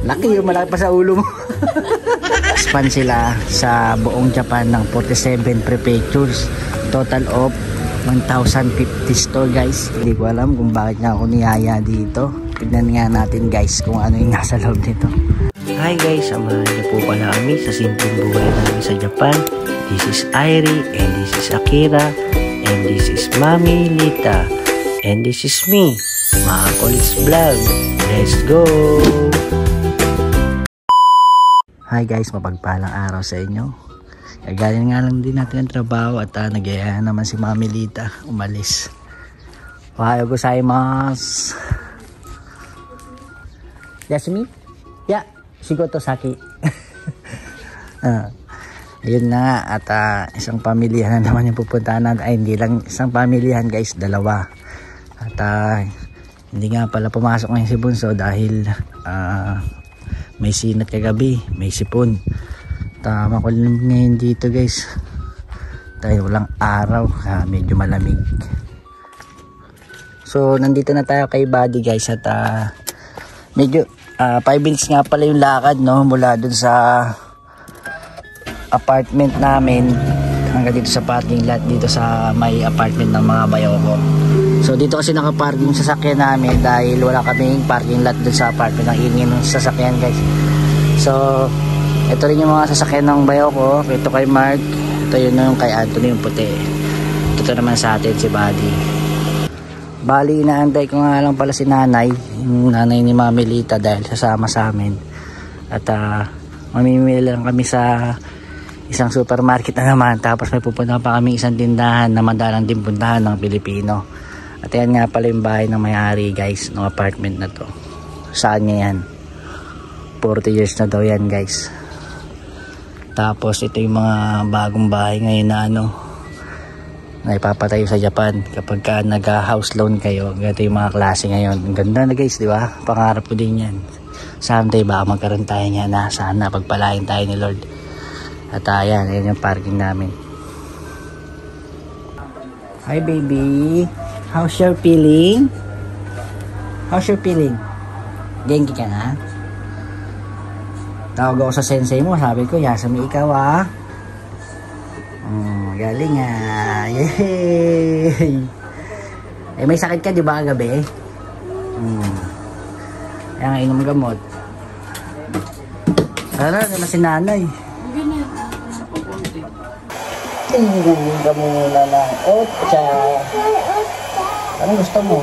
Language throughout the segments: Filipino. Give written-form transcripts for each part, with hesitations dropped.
Laki yung malaki pa sa ulo mo. Span sila sa buong Japan ng 47 prefectures. Total of 1,050 store guys. Hindi ko alam kung bakit nga ako niyaya dito. Tignan nga natin guys kung ano yung nasa loob nito. Hi guys, samahan niyo po pala kami sa simpleng buhay namin sa Japan. This is Airi and this is Akira and this is Mami Lita and this is me, mga Kulis Vlog. Let's go! Hi guys, mapagpalang araw sa inyo. Kagaling nga lang din natin ang trabaho at nagyaya naman si Mami Lita umalis. Ohayo gozaimasu. Yasumi? Ya, shigoto saki. Ayun na nga at isang pamilyahan na naman yung pupuntahan natin. Ay hindi lang isang pamilyahan guys, dalawa. At hindi nga pala pumasok ngayon si Bunso dahil may sinat kagabi, may sipon. Makulimlim ngayon dito guys dahil walang araw, medyo malamig. So nandito na tayo kay Buddy guys at medyo 5 minutes nga pala yung lakad no, mula dun sa apartment namin hanggang dito sa parking lot dito sa may apartment ng mga bayaw ko. So dito kasi nakaparking yung sasakyan namin dahil wala kaming parking lot dun sa apartment ng ingin ng sasakyan guys. So ito rin yung mga sasakyan ng bayaw ko. Ito kay Mark, ito yun yung kay Anthony yung puti. Ito naman sa atin si Buddy. Bali inaantay ko nga lang pala si nanay, yung nanay ni Mami Lita dahil sasama sa amin. At mamimili lang kami sa isang supermarket na naman, tapos may pupunta pa kami isang tindahan na madalang din puntahan ng Pilipino. At yan nga pala yung bahay ng may-ari guys ng apartment na to. Saan niya yan? 40 years na daw yan guys. Tapos ito yung mga bagong bahay ngayon na na ipapatayo sa Japan kapag ka nag-house loan kayo. Ganito yung mga klase ngayon. Ang ganda na guys, di ba? Pangarap ko din yan. Someday baka magkaroon tayo niya na sana pagpalain tayo ni Lord. At ayan yung parking namin. Hi baby, how's your feeling? How's your feeling? Genki ka na? Tawag ako sa sensei mo, sabi ko Yasumi ikaw galing yay! May sakit ka di ba kagabi? Kaya inom gamot. Tara, na si nanay. Tingin ka muna ng otsa. Anong gusto mo?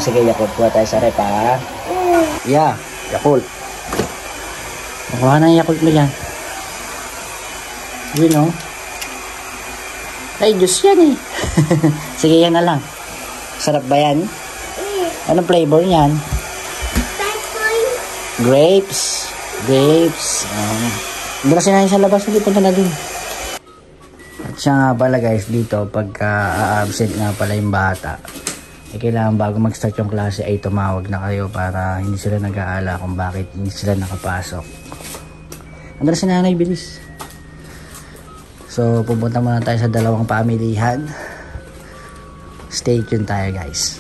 Sige, Yakult. Kuha tayo sa rep ha. Yeah, Yakult. Makuha na yung Yakult mo dyan. Yun ay, juice yan Sige, yan na lang. Sarap ba yan? Anong flavor yan? Grapes. Hindi kasi na sa labas, hindi punta na dun. At siya nga pala guys, dito pagka-absent nga pala yung bata, kailangan bago mag-start yung klase ay tumawag na kayo para hindi sila nag-aala kung bakit hindi sila nakapasok. Andra si nanay, bilis. So pupunta muna tayo sa dalawang pamilihan. Stay tuned tayo guys.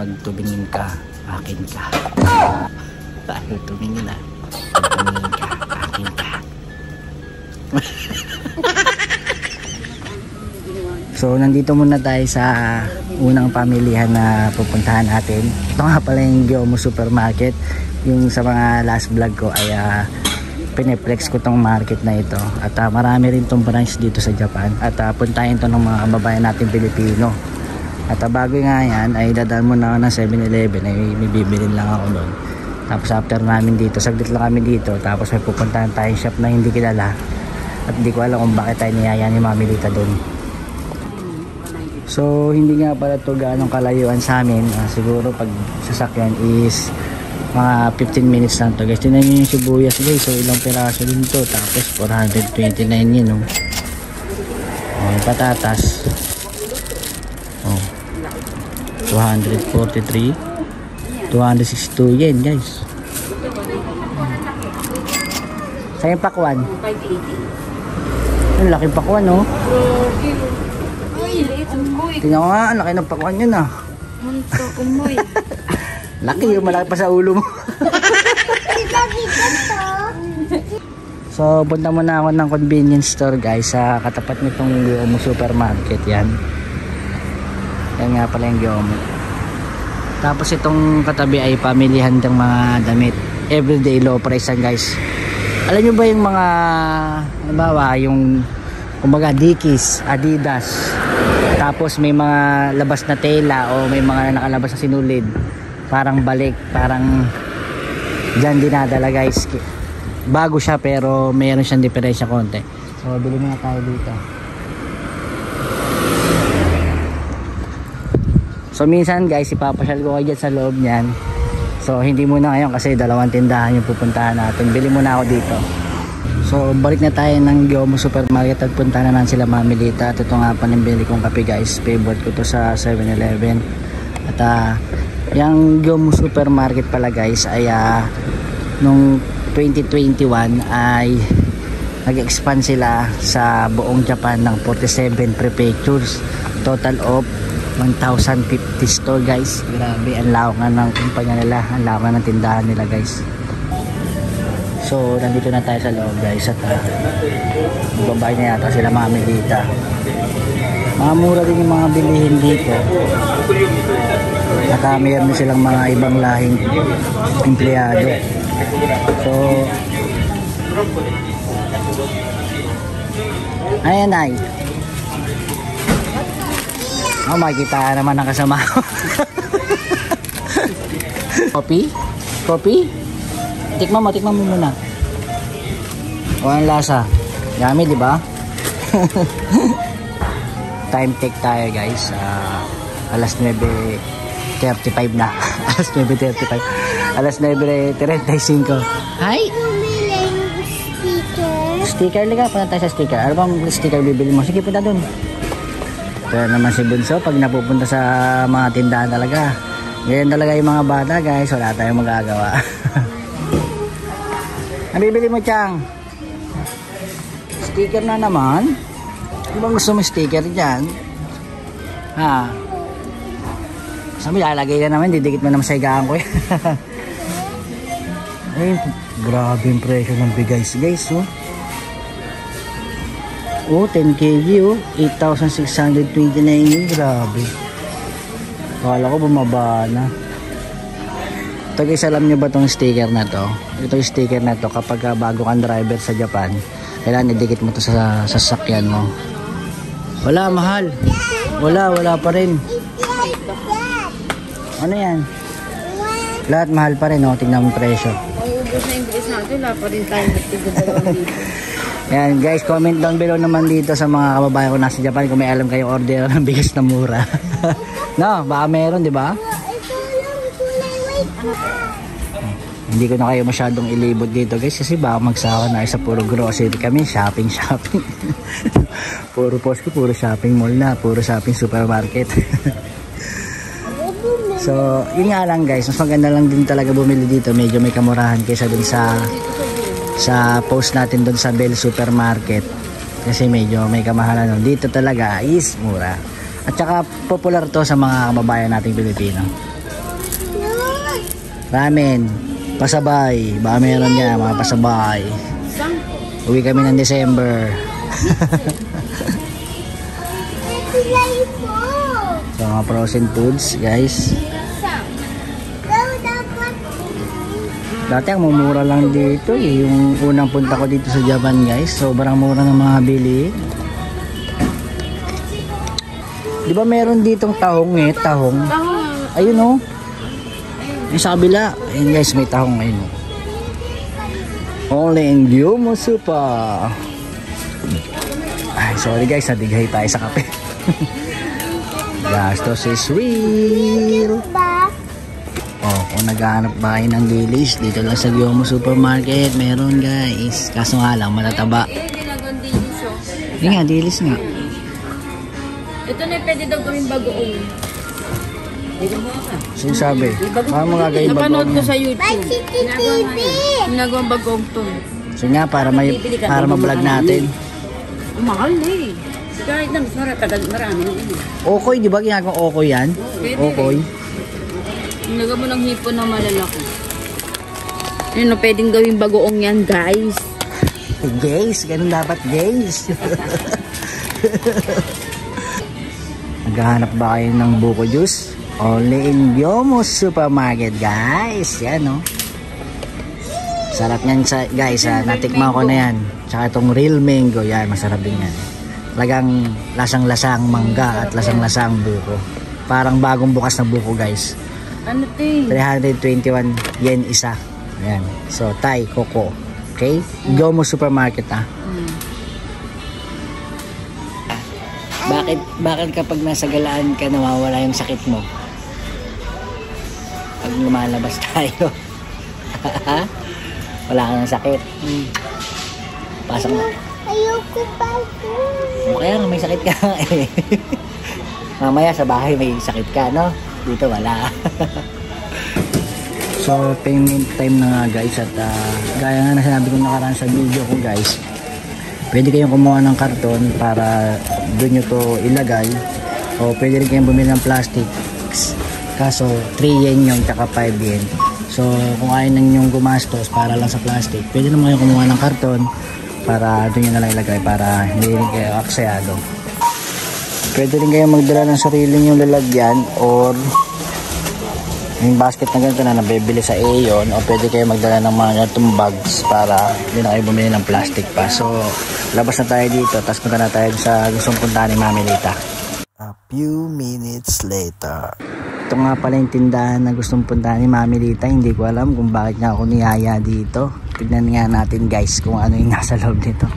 Pag tumingin ka, akin ka. Tayo tumingin pag tumingin ka, akin ka. So nandito muna tayo sa unang pamilihan na pupuntahan natin. Ito nga pala yung Gyomu Supermarket. Yung sa mga last vlog ko ay pineplex ko tong market na ito. At marami rin tong branch dito sa Japan. At puntahin to ng mga kababayan natin Pilipino. At bago nga yan ay dadaan muna ako ng 7-Eleven. Ay may bibilin lang ako doon. Tapos after namin dito, saglit lang kami dito. Tapos may pupuntahan tayong shop na hindi kilala. At hindi ko alam kung bakit tayo niyaya ni Mami Lita doon. So hindi nga pala ito ganong kalayuan sa amin. Siguro pag sasakyan is mga 15 minutes lang to guys. Tinan nyo yung sibuyas guys. So ilang piraso din to. Tapos 429 yun yung patatas 243 262 yen guys. Sa yung pakwan 580. Ang laki pakwan tingnan ko nga, ang laki ng pakwan yun Laki yung malaki pa sa ulo mo. So punta muna ako ng convenience store guys sa katapat nitong Gyomu Supermarket. Yan nga pala yung Gyomu. Tapos itong katabi ay pamilihan ng mga damit, everyday low price yan guys. Alam nyo ba yung mga halimbawa yung kumbaga Dickies, Adidas, tapos may mga labas na tela o may mga nakalabas na sinulid, parang balik, parang dyan dinadala guys. Bago siya pero mayroon siyang diferensya konti. So bili muna tayo dito. So minsan guys ipapasyal ko kayo dyan sa loob niyan. So hindi muna ngayon kasi dalawang tindahan yung pupuntahan natin. Bili muna ako dito. So balik na tayo ng Gyomu Supermarket at punta na lang sila Mami Lita. At ito nga pa ng bili kong kape guys. Favorite ko to sa 7-Eleven. At yung Gyomu Supermarket pala guys ay nung 2021 ay nag-expand sila sa buong Japan ng 47 prefectures. Total of 1,050 store guys. Grabe, ang lawak nga ng kumpanya nila, ang lawak nga ng tindahan nila guys. So nandito na tayo sa loob guys at babay na yata sila Mami Lita. Mga mura din yung mga bilihin dito at mayroon silang mga ibang lahing empleyado. So ayan ay makikita naman ang kasama ko. Coffee? Tikman mo muna. O ang lasa? Yummy, di ba? Time check tayo guys. Alas 9:35 na. Alas 9:35. Alas 9:35. Hi! Sticker liga, punta tayo sa sticker. Ano bang sticker bibili mo? Sige, punta dun. Ito naman si Bunso pag napupunta sa mga tindahan talaga. Ganyan talaga yung mga bata guys. Wala tayong magagawa. Ang bibili mo, Chang? Sticker na naman. Ano bang gusto mo sticker dyan? Ha? Sabi, lalagay na naman. Didikit mo naman sa higaan ko. Ay, grabe yung presyo ng bigays guys. Oh, 10 kg oh. 8,629. Grabe. Akala ko bumaba na. Ito guys, alam nyo ba itong sticker na to? Itong sticker na to kapag bago kang driver sa Japan, kailangan idikit mo to sa sasakyan mo. Wala, mahal. Wala pa rin. Ano yan? Lahat mahal pa rin, oh. Tingnan mo presyo. Ubus na yung bilis natin, wala pa rin tayo dito. Yan guys, comment down below naman dito sa mga kababayan ko nasa Japan kung may alam kayo order ng bigas na mura. No, baka meron, di ba? Hindi ko na kayo masyadong ilibot dito guys kasi baka magsawa na sa puro grocery kami, shopping. Puro post ko, puro shopping mall na, puro shopping supermarket. So, yun nga lang guys, mas maganda lang din talaga bumili dito, medyo may kamurahan kaysa dun sa post natin doon sa Bell Supermarket kasi medyo may kamahalan nun. Dito talaga is mura at saka popular to sa mga kababayan nating Pilipino. Ramen, pasabay, baka meron niya mga pasabay. Uwi kami ng December. So mga frozen foods guys. Dati ang mumura lang dito eh. Yung unang punta ko dito sa Japan guys, sobrang mura ng mga bili. Di ba meron ditong tahong eh, tahong? Ayun oh. Yung sa kabila. Ayun guys, may tahong ayun oh. Only in Gyomu Super. Ay, sorry guys, nadighay tayo sa kape. Gastos is real. Oh, kung naghahanap ba kayo ng dilis, dito lang sa Gyomu Supermarket, meron guys. Kaso nga lang, matataba. Hindi nga, dilis nga. Ito na pwede daw gawing bagoong. Sino sabi? Paano magagawin bagoong? Napanood ko sa YouTube. Ginagawang bagoong to. So nga, para ma-vlog natin. Mahal na eh. Kahit na, marami na yun. Okoy, di ba ginagawang okoy yan? Okoy. Nagawa mo ng hipon na malalaki. Yun, pwedeng gawing bagoong yan guys. Guys, ganun dapat guys. Naghahanap ba kayo ng buko juice? Only in Yomo Supermarket guys. Yan o. Sarap yan guys. Natikman ko na yan. Tsaka itong real mango. Yan, masarap din yan. Talagang lasang-lasang mangga at lasang-lasang buko. Parang bagong bukas na buko guys. Ano ting? 321 yen isa. Ayan. So, Thai Coco. Okay? Yomo Supermarket Bakit kapag nasa galaan ka nawawala yung sakit mo? Pag lumalabas tayo. Wala ka ng sakit. Pasok na. Ayoko pa po. Kaya nga may sakit ka eh. Mamaya sa bahay may sakit ka, no? Dito wala. So, payment time na nga guys. At gaya nga na sinabi ko nakaraan sa video ko guys, pwede kayong kumuha ng karton para doon nyo to ilagay. O pwede rin kayong bumili ng plastics. Kaso 3 yen yung tsaka 5 yen. So, kung ayaw nang yung gumastos para lang sa plastic, pwede naman kayong kumuha ng karton para doon nyo nalang ilagay para hindi rin kayo aksayado. Pwede rin kayong magdala ng sarili nyong lalagyan or yung basket na ganito na nabibili sa Aeon, o pwede kayo magdala ng mga ganitong bags para hindi na kayo bumili ng plastic pa. So, labas na tayo dito, tapos punta na tayo sa gustong puntahan ni Mami Lita. A few minutes later. Ito nga pala yung tindahan na gustong puntahan ni Mami Lita. Hindi ko alam kung bakit nga ako niyaya dito. Tignan nga natin guys kung ano yung nasa loob nito.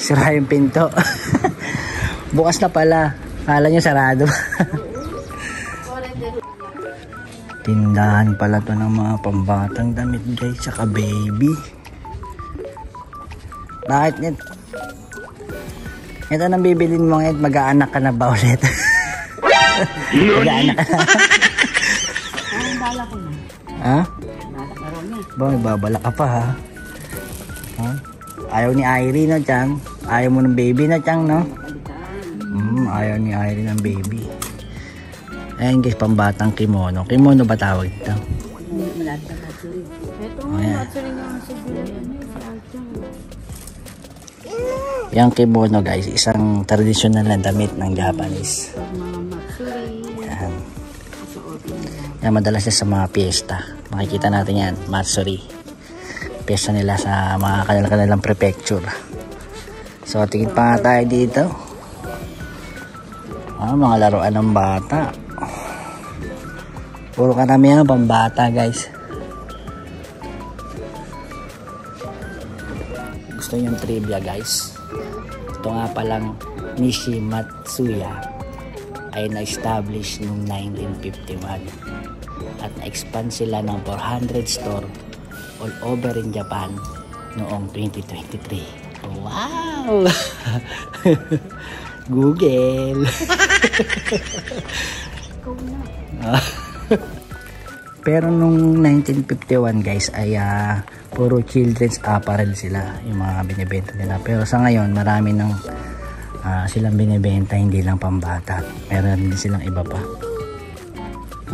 Sira yung pinto. Bukas na pala. Kala nyo sarado. Tindahan pala to ng mga pambatang damit guys, saka baby. Bakit net? Ito nang bibilin mo ngayon, mag-aanak ka na ba ulit? Mag-aanak ka na. Ang bala ko na. Ha? Bala ka rin eh. Ba, babala ka pa ha? Ha? Ayaw ni Irene no, Chang? Ayaw mo ng baby na, Chang, no? Ayaw ni Irene ng baby. Ayan guys, pambatang kimono. Kimono ba tawag ito? Wala sa matsuri. Ito nga, matsuri nga sa gulay. Yung kimono guys, isang traditional na damit ng Japanese. Mga matsuri. Yan. Yan, madalas sa mga piyesta. Makikita natin yan, matsuri. Piyesta nila sa mga kanilang prefecture. So, tingin pa nga tayo dito. Mga laruan ng bata. Puro karamihan ng pambata guys. Gusto nyo yung trivia guys? Ito nga palang Nishi Matsuya ay na-establish noong 1951 at na-expand sila ng 400 store all over in Japan noong 2023. Wow! Google! Pero nung 1951 guys ay puro children's apparel sila yung mga binibenta nila. Pero sa ngayon marami nang silang binibenta, hindi lang pambata. Meron din silang iba pa.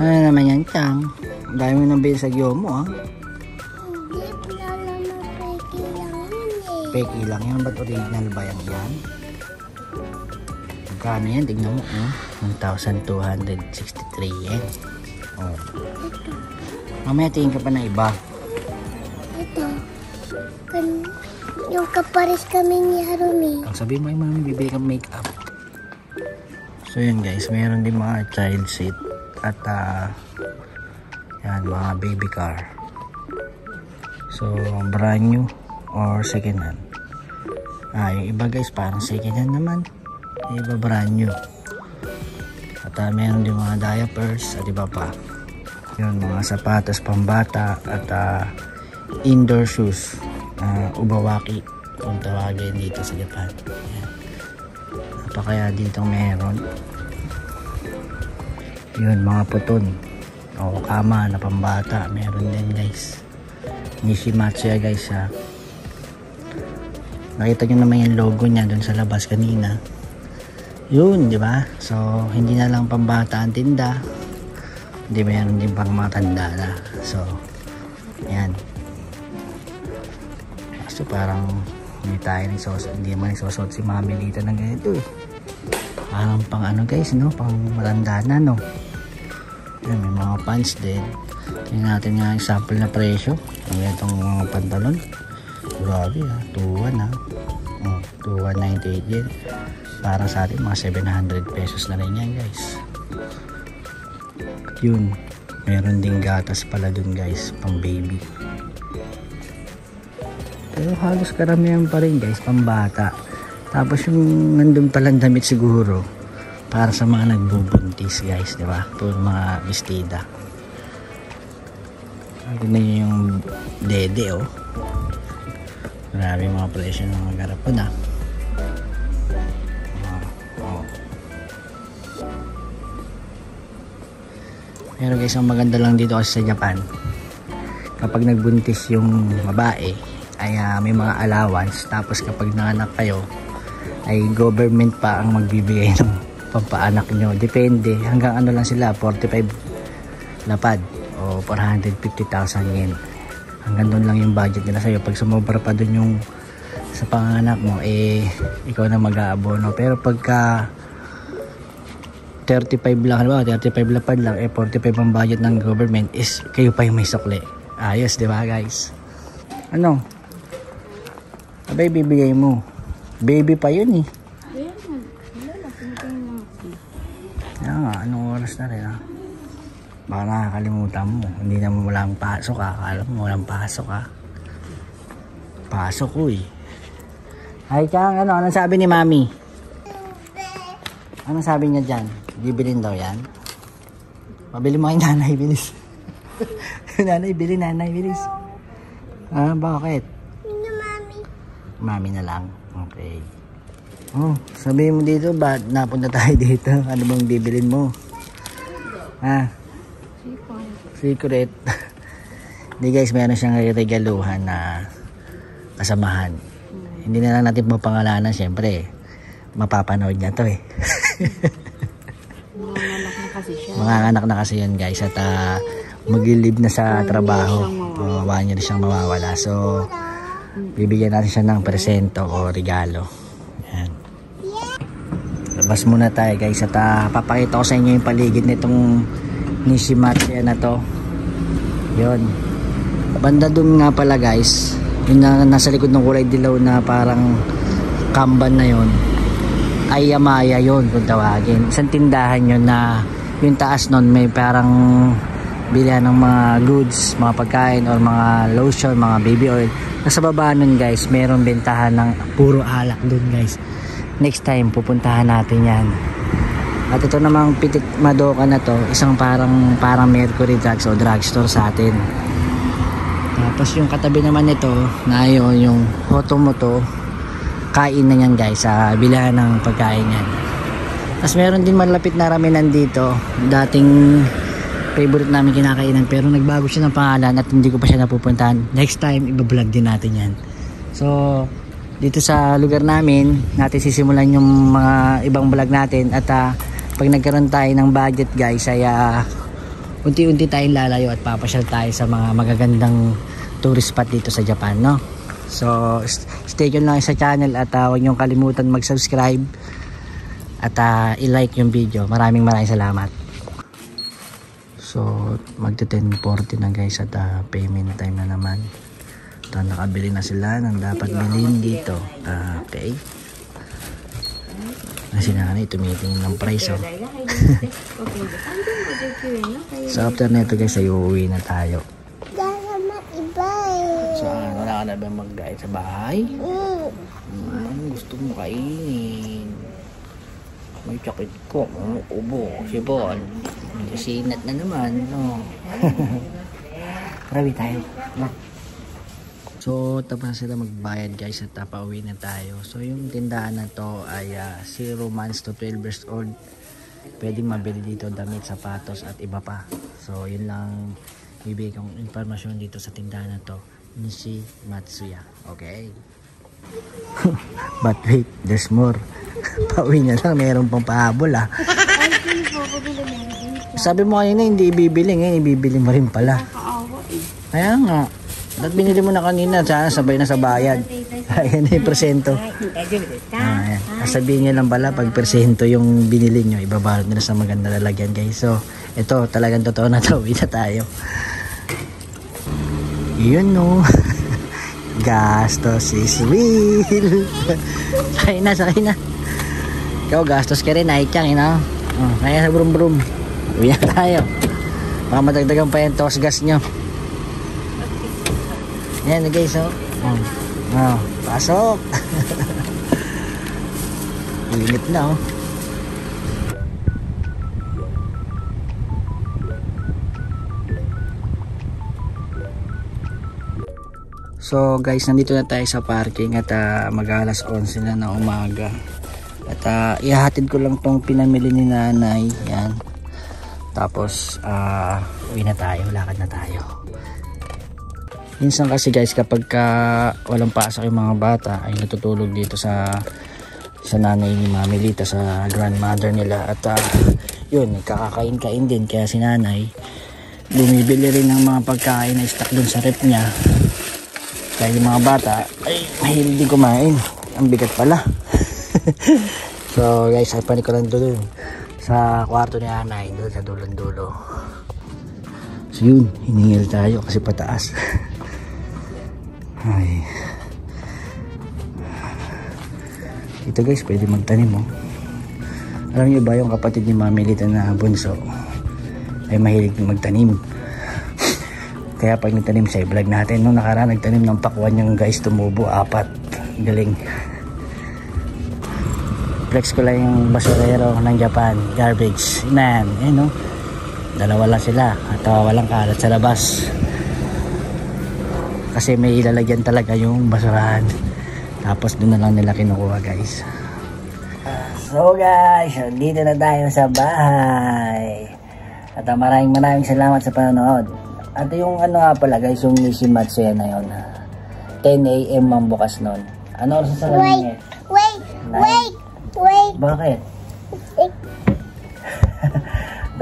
Ano naman yan, Chang? Dahil mo nang sa Yomo Hindi, wala naman peki lang yun eh. Peki lang yan. Ba't original ba yan? Magkano yan? Tignan mo. 1,263 yen. Oh. Mamaya tingin ka pa na iba. Ito. Yung kapares kami ni Harumi. Ang sabi mo ay mami, bibili kang makeup. So yan guys, mayroon din mga child seat at yan, mga baby car. So brand new or second hand. Yung iba guys parang second hand naman, yung iba brand new. At mayroon din mga diapers at iba pa. Yun, mga sapatos pambata at indoor shoes, ubawaki kung tawagin dito sa Japan. Yan. Apa kaya dito meron? Yun, mga puton o kama na pambata meron din guys. Nishimatsu ya guys ha. Nakita nyo naman yung logo niya dun sa labas kanina. Yun, di ba? So hindi na lang pambata ang tinda, hindi, mayroon din pang matanda na. So yan, gusto parang hindi tayo hindi naman nagsosot si Mami dito ng ganito eh. Parang pang ano guys, no? Pang matanda na, no? Yan, may mga pants din. Tingnan natin nga yung sample na presyo ng itong mga pantalon. Grabe ha, 2,100 ha. 2,198 yen. Para sa atin mga 700 pesos na rin yan guys. At yun, meron ding gatas pala dun guys, pang baby. Pero halos karamihan pa rin guys, pang bata. Tapos yung nandun palang damit siguro para sa mga nagbubuntis guys, di ba? Puro mga bestida. Tignan nyo yung dede oh. Marami mga presyo ng mga garapon ah. Pero guys, ang maganda lang dito kasi sa Japan, kapag nagbuntis yung babae ay may mga allowance. Tapos kapag nanganak kayo ay government pa ang magbibigay ng pampaanak nyo. Depende, hanggang ano lang sila, 45 lapad o 450,000 yen. Hanggang doon lang yung budget nila sa'yo. Pag sumobra pa doon yung sa panganak mo, eh ikaw na mag-aabono. Pero pagka 35 lang, 35 lapad lang, eh 45 ang budget ng government, is kayo pa yung may sukli. Ayos, di ba guys? Ano? Abay, bibigay mo. Baby pa yun eh. Yan nga, anong oras na rin ha? Baka nakakalimutan mo. Hindi naman walang pasok ha. Akala mo walang pasok ha. Pasok ko eh. Ay Chang, anong sabi ni Mami? Anong sabi niya dyan? Bibilin daw yan? Pabili mo kay nanay, bilis. Nanay, bili nanay, bilis. Ah, bakit? Mami na lang. Okay. Oh, sabihin mo dito, ba't napunta tayo dito? Ano bang bibilin mo? Ha? Secret. Hindi guys, meron siyang regaluhan na kasamahan. Hindi na lang natin mapangalanan, syempre. Mapapanood niya to eh. Mga anak na kasi yan guys. At mag-leave na sa trabaho. Wala niya rin siyang mawawala. So, bibigyan natin siya ng presento o regalo. Yan. Labas muna tayo guys. At papakita ko sa inyo yung paligid nitong Nishimatsuya na to. Yun. Banda dun nga pala guys, yung nasa likod ng kulay dilaw na parang kamban na yon, ay Yamaya yon kung tawagin. Isang tindahan yun na yung taas nun may parang bilihan ng mga goods, mga pagkain or mga lotion, mga baby oil. Nasa baba nun guys, mayroong bentahan ng puro alak dun guys. Next time pupuntahan natin yan. At ito namang Petit Madoka na to, isang parang Mercury Drugs o drugstore sa atin. Tapos yung katabi naman nito na yung Hotomoto, kain na yan guys, sa bilahan ng pagkain yan. Tapos meron din malapit na ramenan dito, dating favorite namin kinakainan, pero nagbago siya ng pangalan at hindi ko pa siya napupuntahan. Next time ibablog din natin yan. So dito sa lugar namin sisimulan yung mga ibang vlog natin. At pag nagkaroon tayo ng budget guys ay unti-unti tayong lalayo at papasyal tayo sa mga magagandang tourist spot dito sa Japan, no? So stay tuned lang sa channel at huwag niyong kalimutan mag-subscribe at i-like yung video. Maraming salamat. So magto 10:40 na guys at payment time na naman. Ito, nakabili na sila ng dapat bilhin dito. Okay. Si nanay tumitingin ng price oh. So after nito guys ay uuwi na tayo. Saan? Wala ka na ba mag-guide sa bahay? Gusto mo kainin. May chocolate ko. Ubo. Sibon. Sinat na naman. No? Rabi tayo. No? So tapos sila magbayad guys at pauwi na tayo. So yung tindahan na to ay 0 months to 12 years old. Pwedeng mabili dito damit, sapatos at iba pa. So yun lang bibigay kong informasyon dito sa tindahan na to, Nishimatsuya. Okay. But wait, there's more. Pauwi na lang, meron pang pahabol Sabi mo kanina hindi ibibili, ngayon ibibili mo rin pala. Kaya nga. Ba't binili mo na kanina? Sana sabay na sa bayad. Ayan na yung presento. Ayan. Sabihin nyo lang pala pag presento yung binili nyo, ibabalot nila sa maganda lalagyan guys. So, ito talagang totoo na to. Uwi na tayo. Yun no. Gastos is real. Sakay na. Ikaw gastos ka rin. Ay-chang, kaya sa brum-brum. Uwi na tayo. Baka madagdagan pa yung tos gas nyo. Ayan guys, pasok. Init na So guys, nandito na tayo sa parking at mag-alas 11 na ng umaga. At ihahatid ko lang tong pinamili ni nanay. Yan. Tapos uwi na tayo, lakad na tayo. Minsan kasi guys, kapag walang pasok yung mga bata, ay natutulog dito sa nanay ni Mami Lita, sa grandmother nila. At yun, kakakain-kain din. Kaya si nanay bumibili rin ng mga pagkain na stock dun sa rep niya. Kaya yung mga bata ay mahilig din kumain. Ang bigat pala. So guys, panik ko lang doon sa kwarto ni nanay, doon sa dulong-dulo. So yun, hiningil tayo kasi pataas. Ay. Ito guys, pwede magtanim Alam niyo ba yung kapatid ni Mami Lita na bunso ay mahilig magtanim. Kaya pag nagtanim sa vlog natin, nung nakaraan nagtanim ng pakwan yung guys, tumubo 4. Galing. Flex ko lang yung basurero ng Japan, garbage man, dalawa lang sila at walang kalat sa labas. Kasi may ilalagyan talaga yung basurahan. Tapos doon na lang nila kinukuha guys. So guys, dito na tayo sa bahay. At maraming salamat sa panonood. At yung nga pala guys, yung Nishi Matsue na yun. 10 AM ang bukas nun. Ano oras sa salamin niya? Wait. Bakit?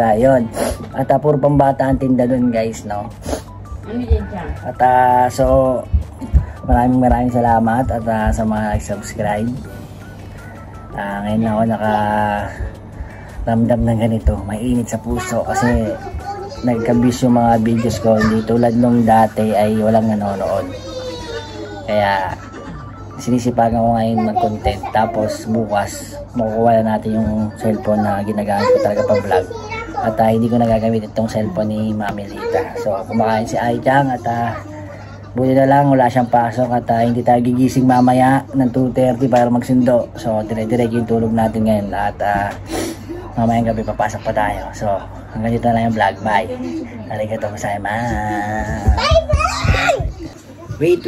Dayon. At puro pambata ang tinda dun guys, no? At so maraming salamat at sa mga nag-subscribe. Ngayon ako nakaramdam ng ganito, mainit sa puso kasi nagkabis yung mga videos ko, hindi tulad nung dati ay walang nanonood. Kaya sinisipagan ko ngayon mag-content, tapos bukas makukuha na natin yung cellphone na ginagamit ko talaga pa vlog. At hindi ko nagagamit itong cellphone ni Mami Lita. So kumakain si Ai-chan at buti na lang wala siyang pasok at hindi tayo gigising mamaya ng 2:30 para magsundo. So dire-direct yung tulog natin ngayon at mamayang gabi papasok pa tayo. So hanggang dito na lang yung vlog. Bye. Arigatou gozaimasu. Bye. Wait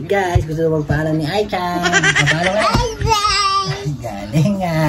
guys. Gusto na magpaalam ni Ai-chan. Papaalam na. Galing nga.